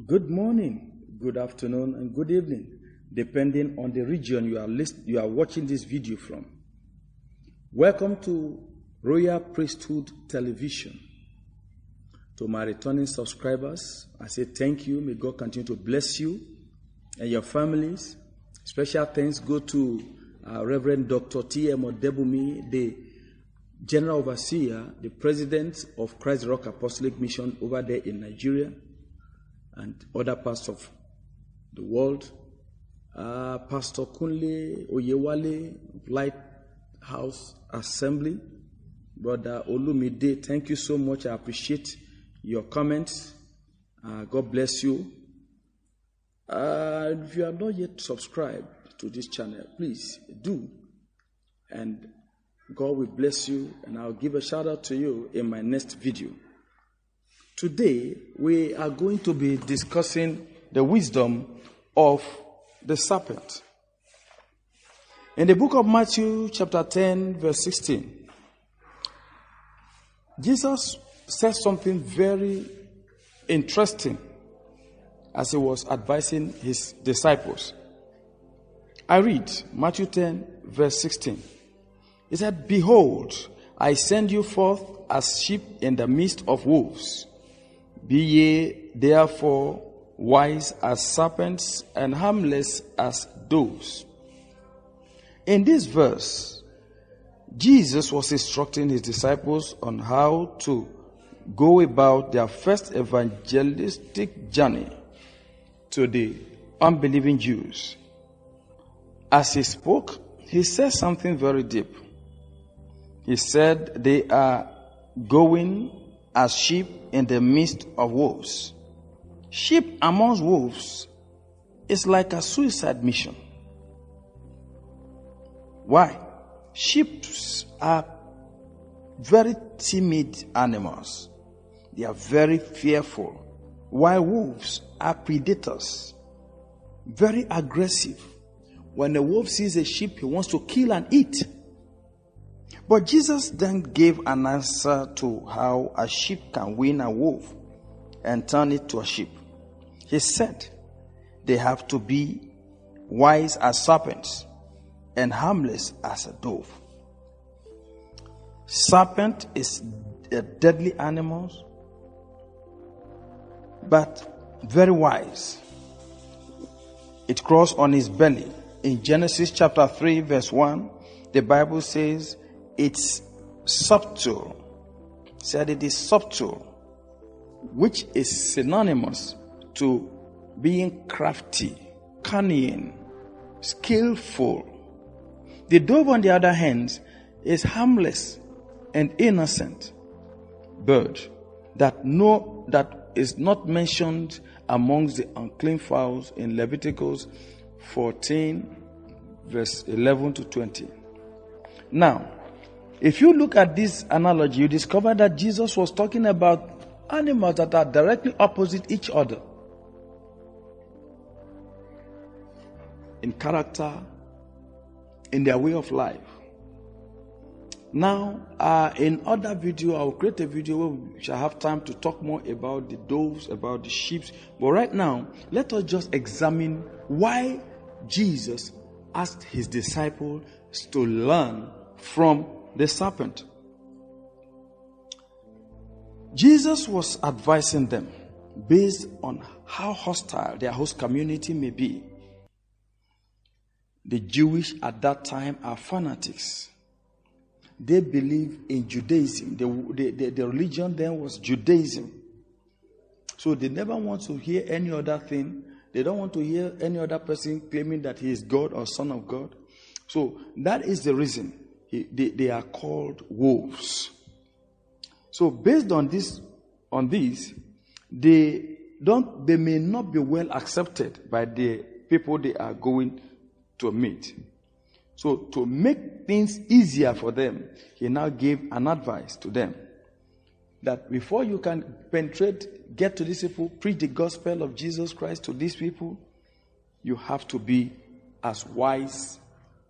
Good morning, good afternoon, and good evening, depending on the region you are watching this video from. Welcome to Royal Priesthood Television. To my returning subscribers, I say thank you. May God continue to bless you and your families. Special thanks go to Reverend Dr. T.M. Odebumi, the General Overseer, the President of Christ Rock Apostolic Mission over there in Nigeria and other parts of the world. Pastor Kunle Oyewale, Lighthouse Assembly. Brother Olumide, thank you so much. I appreciate your comments. God bless you. If you have not yet subscribed to this channel, please do. And God will bless you, and I'll give a shout out to you in my next video. Today, we are going to be discussing the wisdom of the serpent. In the book of Matthew, chapter 10, verse 16, Jesus said something very interesting as he was advising his disciples. I read Matthew 10, verse 16. He said, "Behold, I send you forth as sheep in the midst of wolves. Be ye therefore wise as serpents and harmless as doves." In this verse, Jesus was instructing his disciples on how to go about their first evangelistic journey to the unbelieving Jews. As he spoke, he said something very deep. He said they are going as sheep in the midst of wolves. Sheep amongst wolves is like a suicide mission. Why? Sheep are very timid animals. They are very fearful. While wolves are predators, very aggressive. When a wolf sees a sheep, he wants to kill and eat. But Jesus then gave an answer to how a sheep can win a wolf and turn it to a sheep. He said they have to be wise as serpents and harmless as a dove. Serpent is a deadly animal, but very wise. It crawls on his belly. In Genesis chapter 3 verse 1, the Bible says it's subtle. It said it is subtle, which is synonymous to being crafty, cunning, skillful. The dove, on the other hand, is harmless and innocent bird that is not mentioned amongst the unclean fowls in Leviticus 14, verse 11 to 20. Now, if you look at this analogy, you discover that Jesus was talking about animals that are directly opposite each other in character, in their way of life. Now, in other video, I will create a video where we shall have time to talk more about the doves, about the sheep. But right now, let us just examine why Jesus asked his disciples to learn from the serpent. Jesus was advising them based on how hostile their host community may be. The Jewish at that time are fanatics. They believe in Judaism. The religion then was Judaism. So they never want to hear any other thing. They don't want to hear any other person claiming that he is God or Son of God. So that is the reason they are called wolves. So based on this, they may not be well accepted by the people they are going to meet. So to make things easier for them, he now gave an advice to them that before you can penetrate, get to these people, preach the gospel of Jesus Christ to these people, you have to be as wise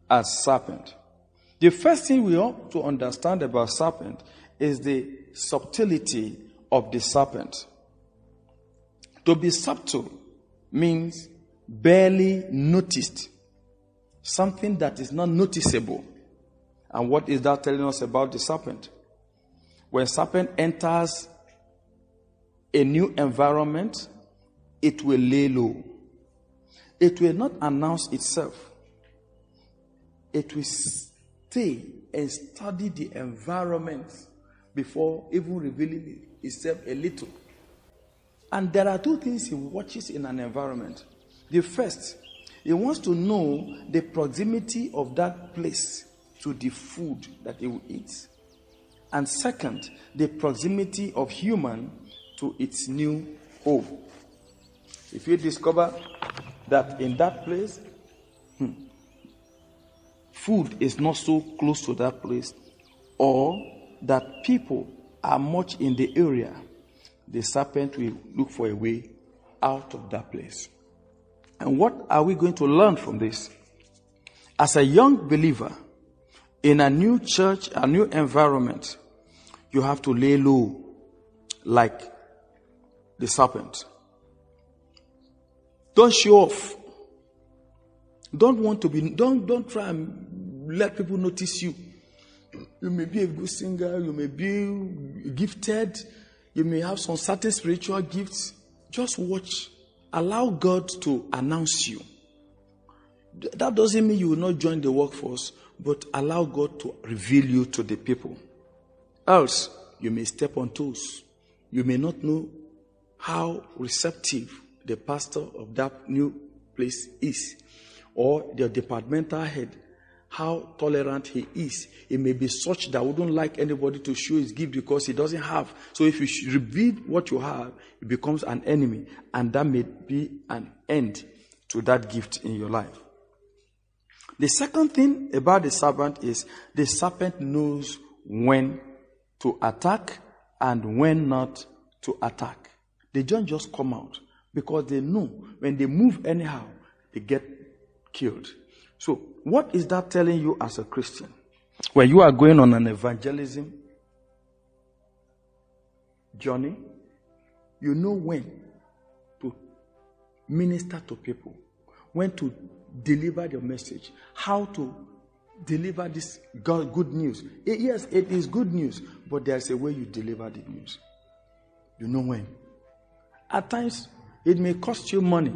as serpent. The first thing we ought to understand about serpent is the subtlety of the serpent. To be subtle means barely noticed. Something that is not noticeable. And what is that telling us about the serpent? When serpent enters a new environment, it will lay low. It will not announce itself. It will stay and study the environment before even revealing itself a little. And there are two things he watches in an environment. The first, he wants to know the proximity of that place to the food that he will eat. And second, the proximity of human to its new home. If you discover that in that place, food is not so close to that place, or that people are much in the area, the serpent will look for a way out of that place. And what are we going to learn from this? As a young believer in a new church, a new environment, you have to lay low like the serpent. Don't show off. Don't try and let people notice you. You may be a good singer, you may be gifted, you may have some certain spiritual gifts. Just watch. Allow God to announce you. That doesn't mean you will not join the workforce, but allow God to reveal you to the people. Else, you may step on toes. You may not know how receptive the pastor of that new place is, or the departmental head, how tolerant he is. It may be such that wouldn't like anybody to show his gift because he doesn't have. So if you reveal what you have, it becomes an enemy, and that may be an end to that gift in your life. The second thing about the serpent is the serpent knows when to attack and when not to attack. They don't just come out because they know when they move anyhow, they get killed. So what is that telling you as a Christian? When you are going on an evangelism journey, you know when to minister to people, when to deliver your message, how to deliver this good news. Yes, it is good news, but there's a way you deliver the news. You know when. At times, it may cost you money.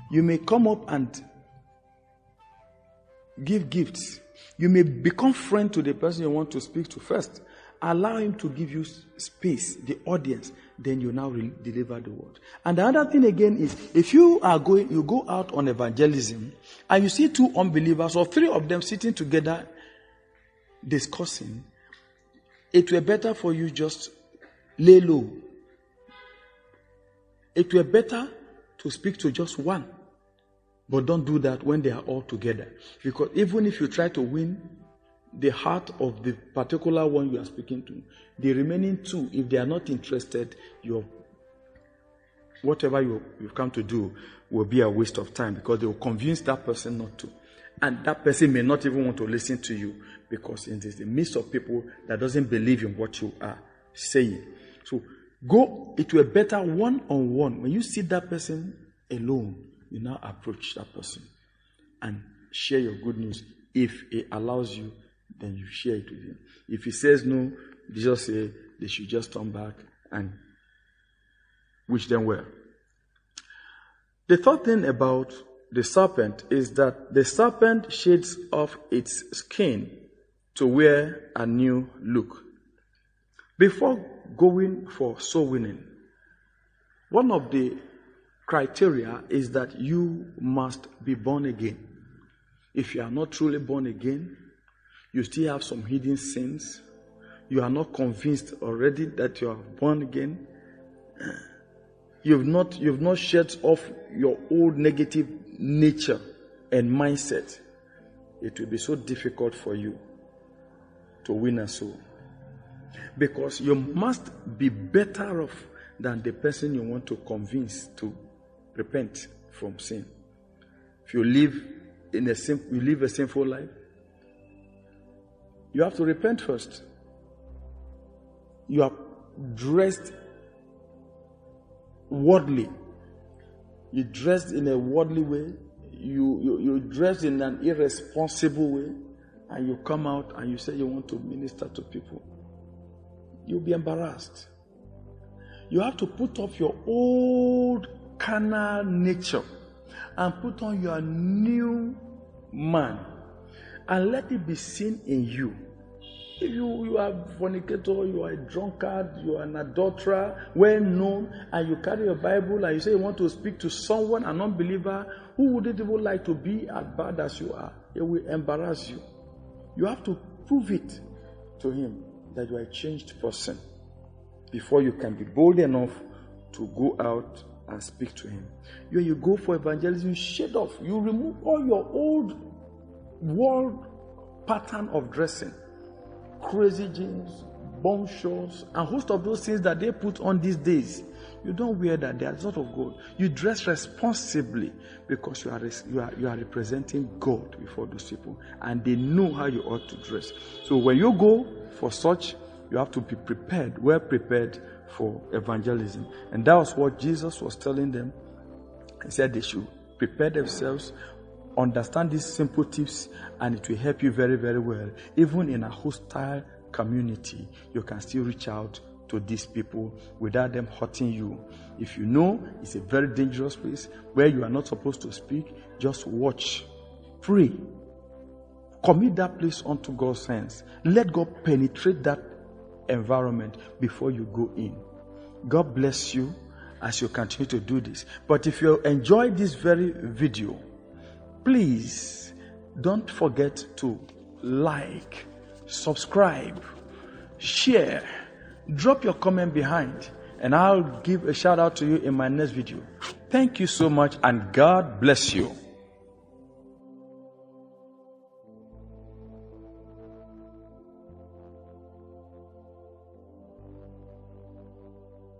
You may come up and give gifts. You may become friend to the person you want to speak to first. Allow him to give you space, the audience. Then you now deliver the word. And the other thing again is, if you go out on evangelism, and you see two unbelievers or three of them sitting together discussing, it were better for you just lay low. It were better to speak to just one. But don't do that when they are all together. Because even if you try to win the heart of the particular one you are speaking to, the remaining two, if they are not interested, whatever you've come to do will be a waste of time, because they will convince that person not to. And that person may not even want to listen to you, because it is the midst of people that doesn't believe in what you are saying. So it will be better one-on-one. When you see that person alone, you now approach that person and share your good news. If it allows you, then you share it with him. If he says no, you just say they should just turn back and wish them well. The third thing about the serpent is that the serpent shades off its skin to wear a new look. Before going for soul winning, one of the criteria is that you must be born again. If you are not truly born again, you still have some hidden sins, you are not convinced already that you are born again, you've not shed off your old negative nature and mindset, it will be so difficult for you to win a soul. Because you must be better off than the person you want to convince to repent from sin. If you live a sinful life, you have to repent first. You are dressed worldly. you dressed in a worldly way, you dressed in an irresponsible way, and you come out and you say you want to minister to people, you'll be embarrassed. You have to put off your old carnal nature and put on your new man and let it be seen in you. If you are a fornicator, you are a drunkard, you are an adulterer, well known, and you carry your Bible and you say you want to speak to someone, an unbeliever, who wouldn't even like to be as bad as you are, it will embarrass you. You have to prove it to him that you are a changed person before you can be bold enough to go out and speak to him. When you go for evangelism, you shed off, you remove all your old world pattern of dressing. Crazy jeans, bomb shorts, and host of those things that they put on these days. You don't wear that. They are not of God. You dress responsibly because you are representing God before those people, and they know how you ought to dress. So when you go for such, you have to be prepared, well prepared for evangelism. And that was what Jesus was telling them. He said they should prepare themselves, understand these simple tips, and it will help you very, very well. Even in a hostile community, you can still reach out to these people without them hurting you. If you know it's a very dangerous place where you are not supposed to speak, just watch, pray, commit that place unto God's hands. Let God penetrate that environment before you go in. God bless you as you continue to do this. But if you enjoy this very video, please don't forget to like, subscribe, share, drop your comment behind, and I'll give a shout out to you in my next video. Thank you so much, and God bless you.